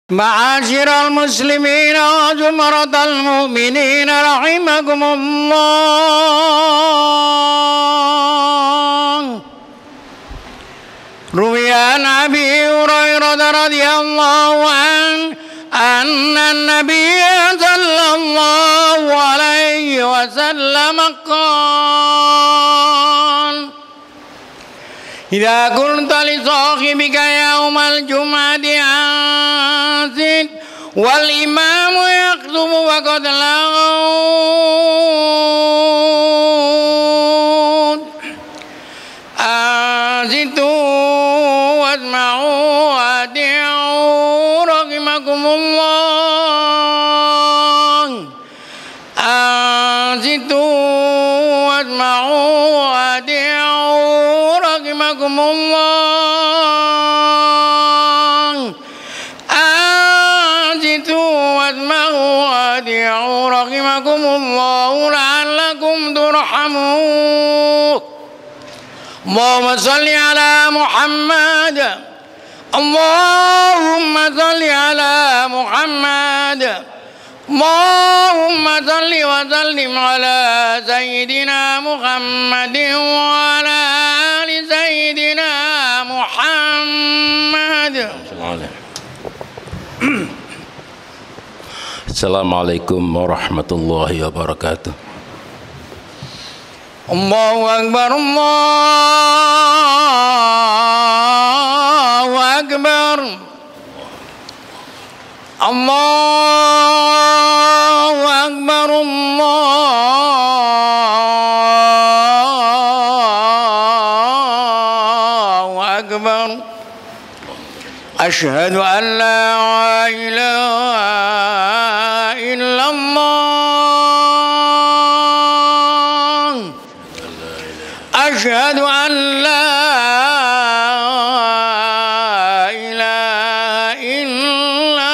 Ma'asyiral muslimin wa zumratal mu'minin rahimakumullah. Ruwiya Nabi Hurairah radhiyallahu anna an-nabiy sallallahu alaihi wasallam qala idza qulta li sahibika yawmal jum'ati anzid wal imamu yaktubu wa qad laghut anzitu wasma'u wadi'u rahimakumullah anzitu wasma'u wadi'u rahimakumullah anzitu wasma'u wadi'u rahimakumullah la'allakum turhamun. Allahumma salli ala Muhammad, Allahumma salli ala Muhammad, Allahumma salli wa sallim ala Sayyidina Muhammadin wa ala ali Sayyidina Muhammad. Assalamualaikum warahmatullahi wabarakatuh. Allahu Akbar, Allahu Akbar, Allahu Akbar, Allahu Akbar. Asyhadu an la ilaha illallah. Asyhadu an la ilaha illallah.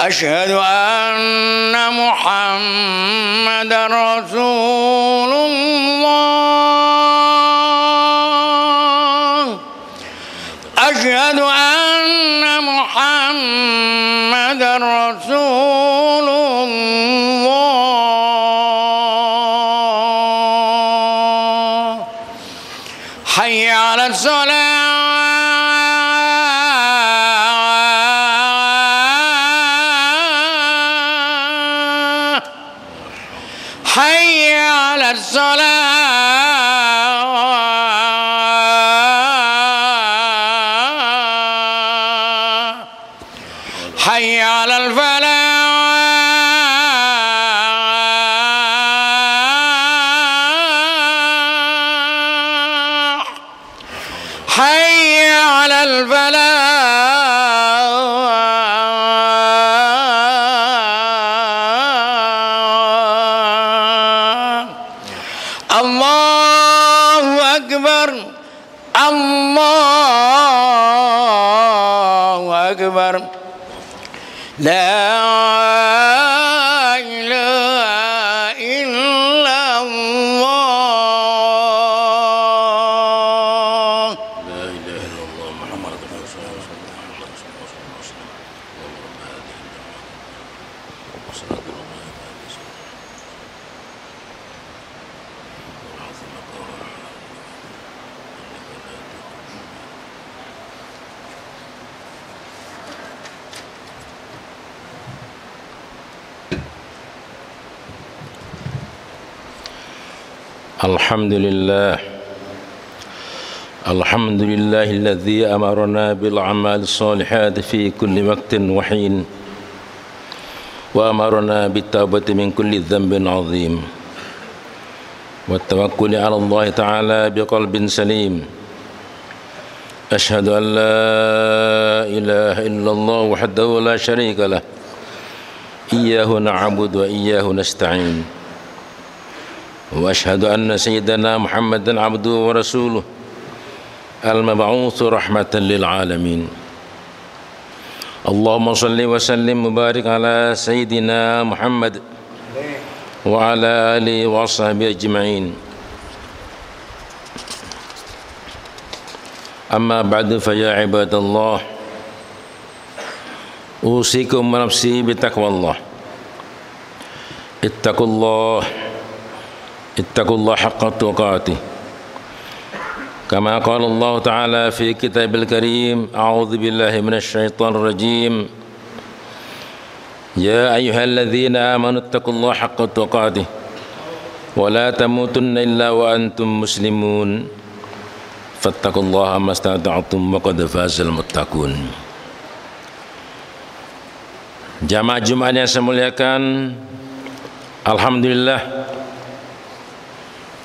Asyhadu anna Muhammadar Rasulullah. Asyhadu anna Muhammadar Rasulullah. Hayya 'alas shalah, hayya 'alas salah, hayya 'alal falah. Allahu Akbar, Allahu Akbar. La ilaha illallah. La ilaha illallah Muhammadur Rasulullah. Alhamdulillah, alhamdulillahilladzi amarna bil a'mal shalihat fi kulli waqtin wa hin wa amarna bit taubati min kulli dhanbin 'azim والتوكل على الله تعالى بقلب سليم. أشهد أن لا إله إلا الله وحده لا شريك له إياه نعبد وإياه نستعين. وأشهد أن سيدنا محمدا عبده ورسوله المبعوث رحمة للعالمين. اللهم صل وسلم وبارك على سيدنا محمد وعلى آله وصحبه أجمعين. أما بعد فيا عباد الله أوصيكم ونفسي بتقوى الله. اتقوا الله حق تقاته كما قال الله تعالى في كتاب الكريم. أعوذ بالله من الشيطان الرجيم. يا أيها الذين آمنوا اتقوا الله حق تقاته ولا تموتن إلا وأنتم مسلمون فاتقوا الله ما استطعتم وقد فاز المتقون. Jamaah Jumat yang saya muliakan, alhamdulillah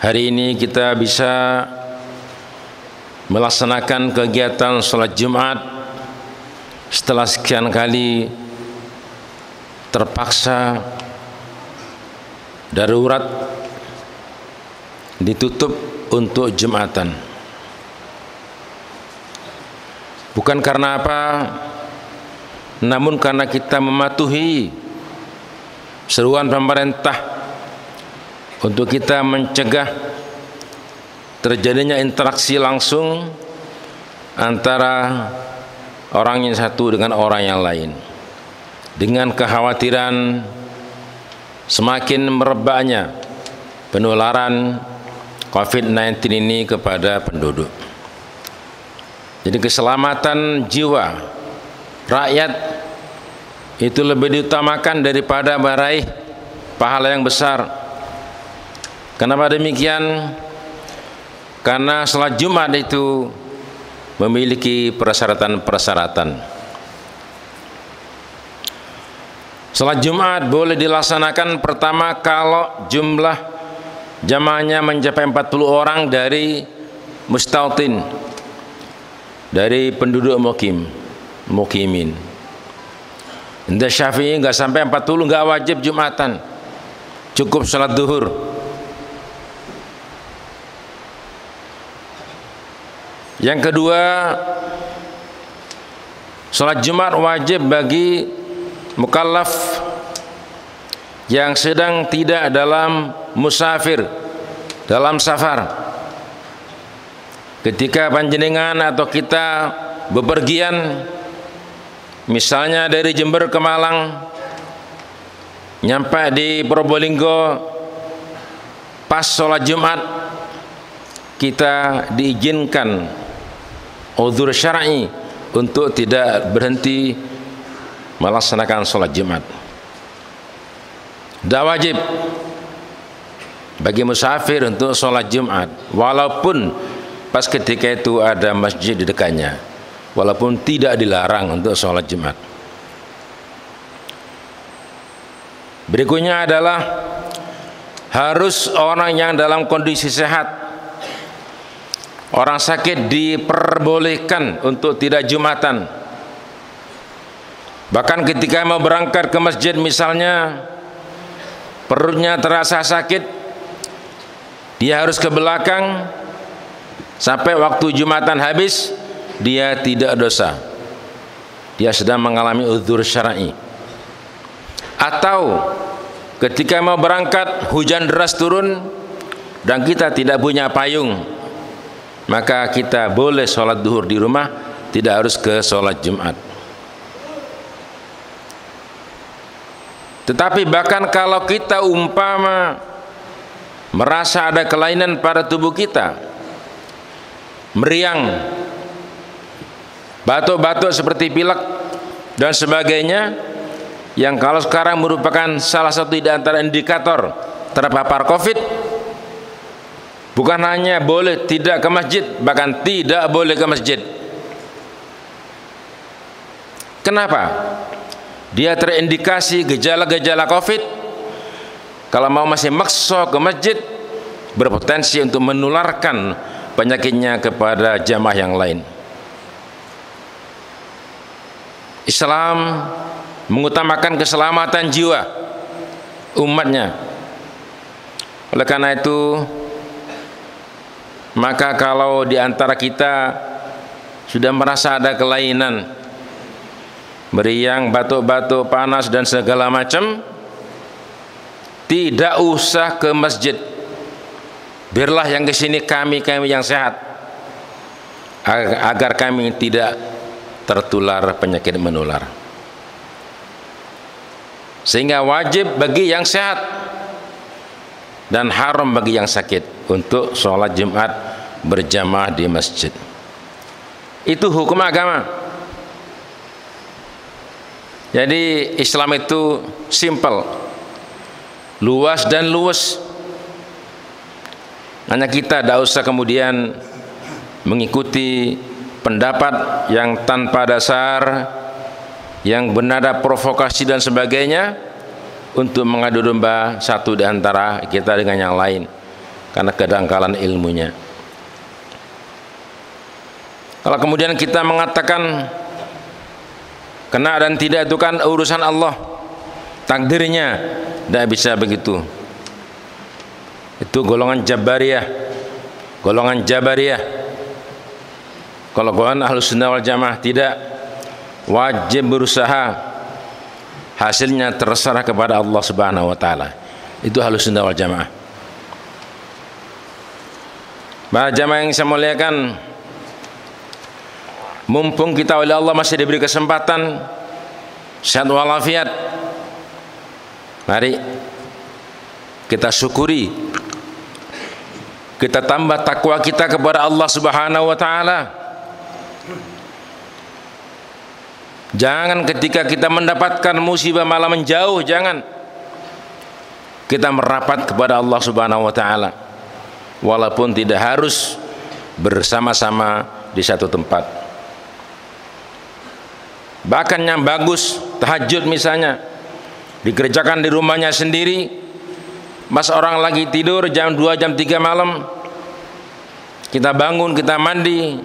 hari ini kita bisa melaksanakan kegiatan sholat Jumat setelah sekian kali terpaksa darurat ditutup untuk Jumatan. Bukan karena apa, namun karena kita mematuhi seruan pemerintah untuk kita mencegah terjadinya interaksi langsung antara orang yang satu dengan orang yang lain, dengan kekhawatiran semakin merebaknya penularan COVID-19 ini kepada penduduk. Jadi keselamatan jiwa rakyat itu lebih diutamakan daripada meraih pahala yang besar. Kenapa demikian? Karena salat Jumat itu memiliki persyaratan-persyaratan. Salat Jumat boleh dilaksanakan pertama kalau jumlah jamaahnya mencapai 40 orang dari mustautin, dari penduduk mukimin. Indah Syafi'i enggak sampai 40 enggak wajib Jumatan, cukup salat duhur. Yang kedua, salat Jumat wajib bagi mukallaf yang sedang tidak dalam musafir, dalam safar. Ketika panjenengan atau kita bepergian, misalnya dari Jember ke Malang, nyampe di Probolinggo pas sholat Jumat, kita diizinkan uzur syar'i untuk tidak berhenti melaksanakan sholat Jumat. Tidak wajib bagi musafir untuk sholat Jumat, walaupun pas ketika itu ada masjid di dekatnya, walaupun tidak dilarang untuk sholat Jumat. Berikutnya adalah harus orang yang dalam kondisi sehat. Orang sakit diperbolehkan untuk tidak Jumatan. Bahkan ketika mau berangkat ke masjid misalnya, perutnya terasa sakit, dia harus ke belakang sampai waktu Jumatan habis, dia tidak dosa. Dia sedang mengalami uzur syar'i. Atau ketika mau berangkat hujan deras turun dan kita tidak punya payung, maka kita boleh sholat duhur di rumah, tidak harus ke sholat Jumat. Tetapi bahkan kalau kita umpama merasa ada kelainan pada tubuh kita, meriang, batuk-batuk seperti pilek dan sebagainya, yang kalau sekarang merupakan salah satu di antara indikator terpapar COVID, bukan hanya boleh tidak ke masjid, bahkan tidak boleh ke masjid. Kenapa? Dia terindikasi gejala-gejala COVID. Kalau mau masih maksa ke masjid, berpotensi untuk menularkan penyakitnya kepada jamaah yang lain. Islam mengutamakan keselamatan jiwa umatnya. Oleh karena itu, maka kalau di antara kita sudah merasa ada kelainan, meriang, batuk-batuk, panas dan segala macam, tidak usah ke masjid. Biarlah yang ke sini kami yang sehat, agar kami tidak tertular penyakit menular. Sehingga wajib bagi yang sehat dan haram bagi yang sakit untuk sholat Jumat berjamaah di masjid. Itu hukum agama. Jadi Islam itu simple, luas dan luwes. Hanya kita tidak usah kemudian mengikuti pendapat yang tanpa dasar, yang bernada provokasi dan sebagainya, untuk mengadu domba satu di antara kita dengan yang lain karena kedangkalan ilmunya. Kalau kemudian kita mengatakan kena dan tidak itu kan urusan Allah, takdirnya, tidak bisa begitu. Itu golongan Jabariyah, golongan Jabariyah. Kalau golongan Ahlus Sunnah wal Jamaah tidak, wajib berusaha, hasilnya terserah kepada Allah Subhanahu wa taala. Itu Ahlus Sunnah wal Jamaah. Para jamaah yang saya muliakan, mumpung kita oleh Allah masih diberi kesempatan sehat walafiat, mari kita syukuri, kita tambah takwa kita kepada Allah Subhanahu wa taala. Jangan ketika kita mendapatkan musibah malah menjauh, jangan. Kita merapat kepada Allah Subhanahu wa taala, walaupun tidak harus bersama-sama di satu tempat. Bahkan yang bagus, tahajud misalnya, dikerjakan di rumahnya sendiri. Mas orang lagi tidur jam 2, jam 3 malam, kita bangun, kita mandi,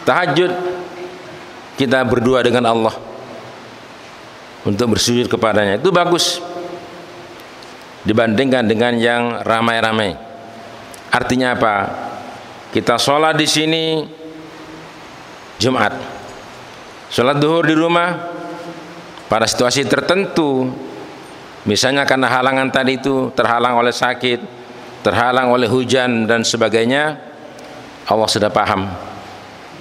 tahajud, kita berdua dengan Allah untuk bersujud kepadanya. Itu bagus dibandingkan dengan yang ramai-ramai. Artinya apa? Kita sholat di sini Jumat, sholat duhur di rumah pada situasi tertentu, misalnya karena halangan tadi itu, terhalang oleh sakit, terhalang oleh hujan dan sebagainya, Allah sudah paham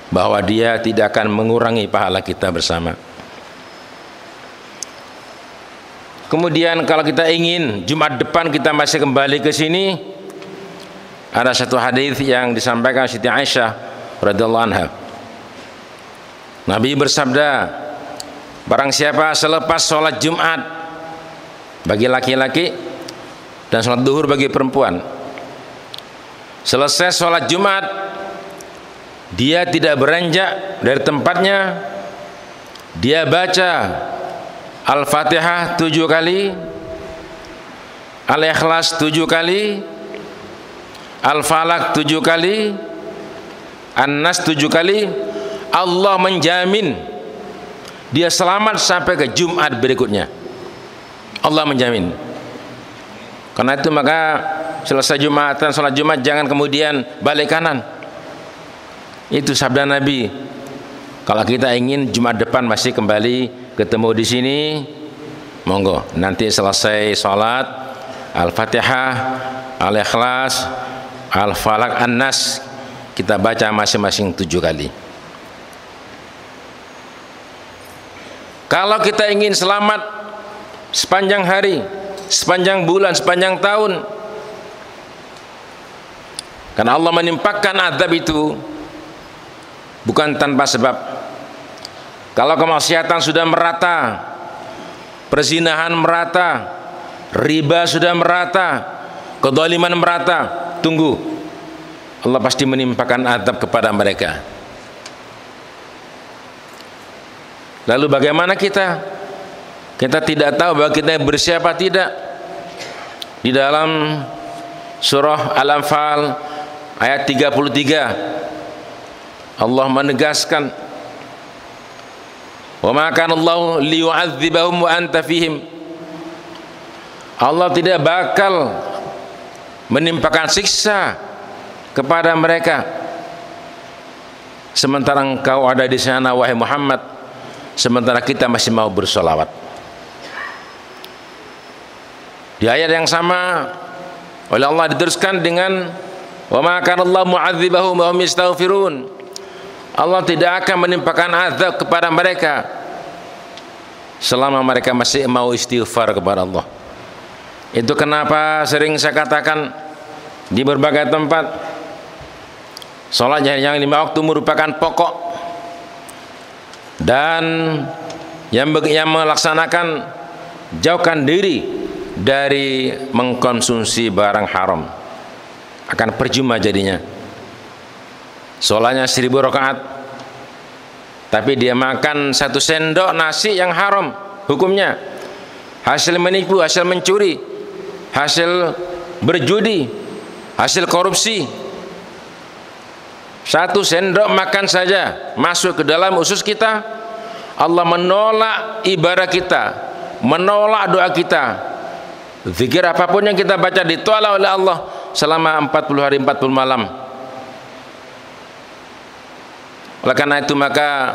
bahwa Dia tidak akan mengurangi pahala kita bersama. Kemudian kalau kita ingin Jumat depan kita masih kembali ke sini, ada satu hadis yang disampaikan Siti Aisyah radhiyallahu anha. Nabi bersabda, barang siapa selepas sholat Jumat bagi laki-laki dan sholat duhur bagi perempuan, selesai sholat Jumat dia tidak beranjak dari tempatnya, dia baca Al-Fatihah 7 kali, Al-Ikhlas 7 kali, Al-Falaq 7 kali, An-Nas 7 kali, Allah menjamin dia selamat sampai ke Jumat berikutnya. Allah menjamin. Karena itu maka selesai Jumatan, sholat Jumat jangan kemudian balik kanan. Itu sabda Nabi. Kalau kita ingin Jumat depan masih kembali ketemu di sini, monggo. Nanti selesai sholat Al-Fatihah, Al-Ikhlas, Al-Falaq, An-Nas kita baca masing-masing 7 kali. Kalau kita ingin selamat sepanjang hari, sepanjang bulan, sepanjang tahun, karena Allah menimpakan azab itu bukan tanpa sebab. Kalau kemaksiatan sudah merata, perzinahan merata, riba sudah merata, kezaliman merata, tunggu, Allah pasti menimpakan azab kepada mereka. Lalu bagaimana kita? Kita tidak tahu bahwa kita bersih apa tidak di dalam surah Al-Anfal ayat 33. Allah menegaskan, wa ma kana Allahu liyu'adzibahum wa anta fihim. Allah tidak bakal menimpakan siksa kepada mereka sementara engkau ada di sana wahai Muhammad, sementara kita masih mau bersolawat. Di ayat yang sama oleh Allah diteruskan dengan wa ma kana Allahu mu'adzibahum wa hum yastaghfirun. Allah tidak akan menimpakan azab kepada mereka selama mereka masih mau istighfar kepada Allah. Itu kenapa sering saya katakan di berbagai tempat, sholat yang 5 waktu merupakan pokok, dan yang melaksanakan jauhkan diri dari mengkonsumsi barang haram. Akan percuma jadinya. Sholatnya 1000 rakaat, tapi dia makan 1 sendok nasi yang haram. Hukumnya hasil menipu, hasil mencuri, hasil berjudi, hasil korupsi. 1 sendok makan saja masuk ke dalam usus kita. Allah menolak ibadah kita, menolak doa kita. Zikir apapun yang kita baca ditolak oleh Allah selama 40 hari 40 malam. Oleh karena itu maka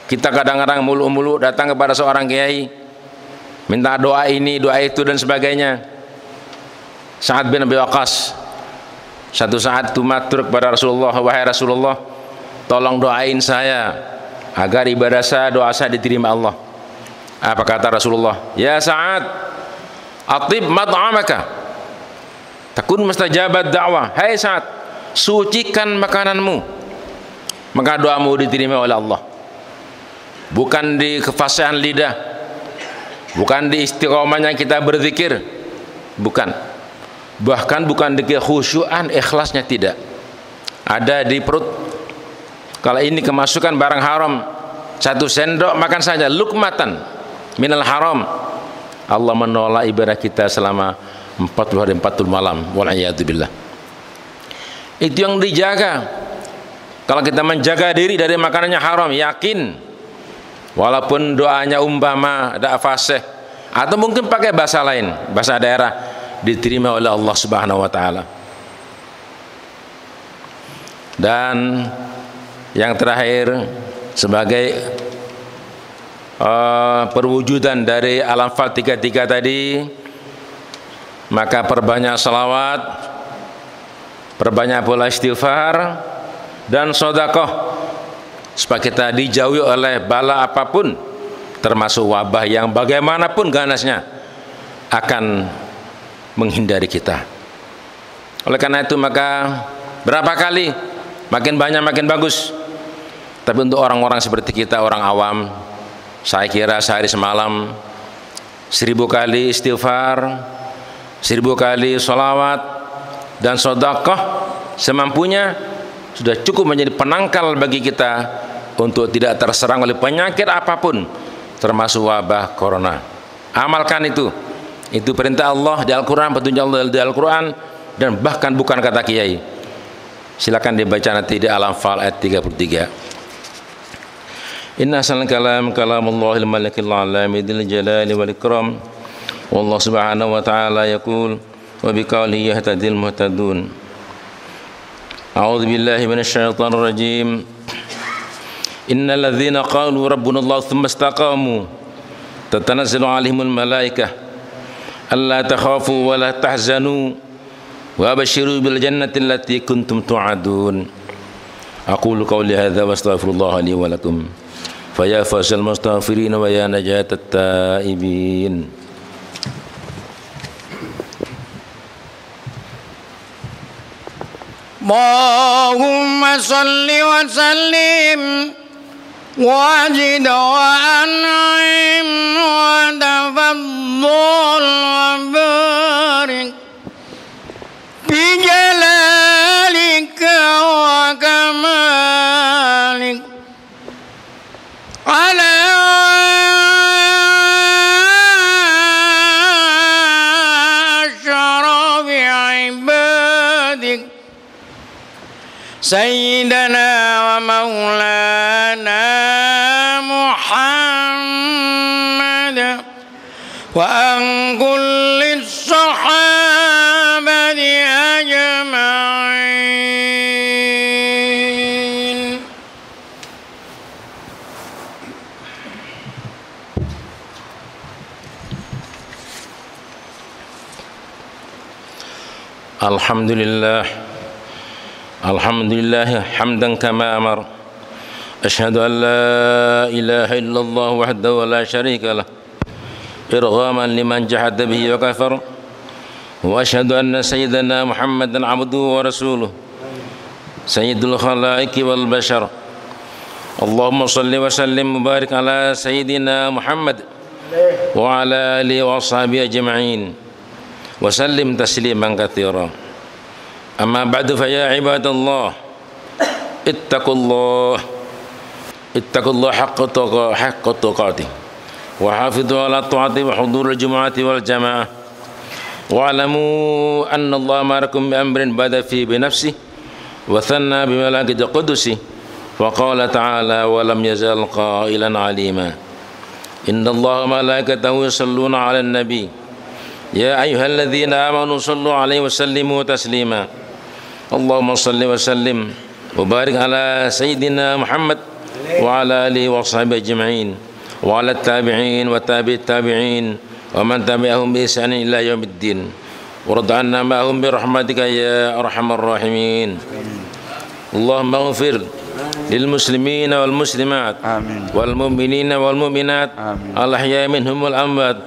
kita kadang-kadang mulu-mulu datang kepada seorang kiai, minta doa ini, doa itu dan sebagainya. Sa'ad bin Abi Waqqas satu saat itu matur kepada Rasulullah, wahai Rasulullah, tolong doain saya agar ibadah saya, doa saya diterima Allah. Apa kata Rasulullah? Ya Sa'ad, atib mat'amaka takun mustajabat da'wah. Hai Sa'ad, sucikan makananmu, maka doamu diterima oleh Allah. Bukan di kefasihan lidah, bukan di istiqomahnya kita berzikir, bukan. Bahkan bukan di kekhusyuan, ikhlasnya tidak. Ada di perut. Kalau ini kemasukan barang haram, 1 sendok makan saja, lukmatan minal haram, Allah menolak ibadah kita selama 40 hari 40 malam. Wal'iyadzubillah. Itu yang dijaga. Kalau kita menjaga diri dari makanannya haram, yakin walaupun doanya umpama ada fasih atau mungkin pakai bahasa lain, bahasa daerah, diterima oleh Allah Subhanahu wa taala. Dan yang terakhir sebagai perwujudan dari Al-Anfal 33 tadi, maka perbanyak salawat, perbanyak pula istighfar dan sedekah supaya kita dijauhi oleh bala apapun, termasuk wabah yang bagaimanapun ganasnya akan menghindari kita. Oleh karena itu maka berapa kali, makin banyak makin bagus. Tapi untuk orang-orang seperti kita, orang awam, saya kira sehari semalam 1000 kali istighfar, 1000 kali sholawat dan sedekah semampunya sudah cukup menjadi penangkal bagi kita untuk tidak terserang oleh penyakit apapun, termasuk wabah corona. Amalkan itu. Itu perintah Allah di Al-Quran, petunjuk Allah di Al-Quran, dan bahkan bukan kata kiai. Silakan dibaca nanti di Al-Anfal ayat 33. Inna asal kalam kalamullahil malikil alami dzil jalali wal ikram. Wallahu subhanahu wa ta'ala yaqul wa biqaulihi yahtadil muhtadun. A'udzu billahi minasyaitonir rajim. Innal ladzina qalu rabbuna Allah tsumma istaqamu tatanazzalu 'alaihimul malaikah alla takhafu wa la tahzanu wa abshiru bil jannati allati kuntum tu'adun. Aqulu qawli hadza wa astaghfirullah li wa lakum fa ya fazal mustaghfirin wa ya najatat taibin. Allahumma salli wa sallim wajid wa an'im wa tafaddal wa barik bi jalalika wa kamalik ala syarafi سيدنا ومولانا محمد وعن كل الصحابة أجمعين. الحمد لله حمدا كما أمر. أشهد أن لا إله إلا الله وحده لا شريك له إرغاما لمن جحد به وكفر. وأشهد أن سيدنا محمدا عبده ورسوله سيد الخلائق والبشر. اللهم صل وسلم وبارك على سيدنا محمد وعلى آله وأصحابه أجمعين وسلم تسليما كثيرا. أما بعد فيا عباد الله اتقوا الله حق تقاته وحافظوا على الطاعة وحضور الجمعة والجماعة. واعلموا أن الله أمركم بأمر بدأ فيه بنفسه وثنى بملائكة قدسه وقال تعالى ولم يزل قائلا عليما إن الله وملائكته يصلون على النبي يا أيها الذين آمنوا صلوا عليه وسلموا تسليما. اللهم صل وسلم وبارك على سيدنا محمد وعلى آله وصحبه أجمعين وعلى التابعين وتابع التابعين ومن تبعهم بإحسان إلى يوم الدين ورض عنا معهم برحمتك يا أرحم الراحمين. اللهم اغفر للمسلمين والمسلمات والمؤمنين والمؤمنات الأحياء منهم والأموات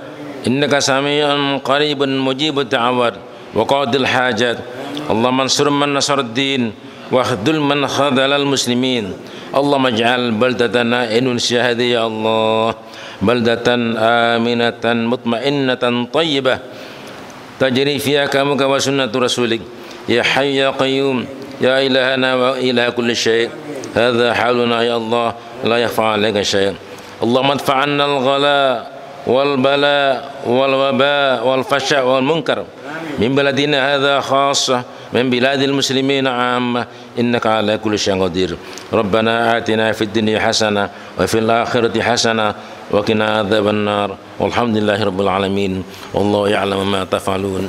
إنك سميع قريب مجيب الدعوات وقاضي الحاجات. اللهم انصر من نصر الدين واخذل من خذل المسلمين. اللهم اجعل بلدتنا إندونيسيا هذه يا الله بلدة آمنة مطمئنة طيبة تجري فيها كلامك وسنة رسولك يا حي يا قيوم يا إلهنا وإله كل شيء. هذا حالنا يا الله لا يخفى عليك شيء. اللهم ادفع عنا الغلاء والبلاء والوباء والفحشاء والمنكر من بلدنا هذا خاصة من بلاد المسلمين عامة إنك على كل شيء قدير. ربنا آتنا في الدنيا حسنة وفي الآخرة حسنة وقنا عذاب النار والحمد لله رب العالمين والله يعلم ما تفعلون.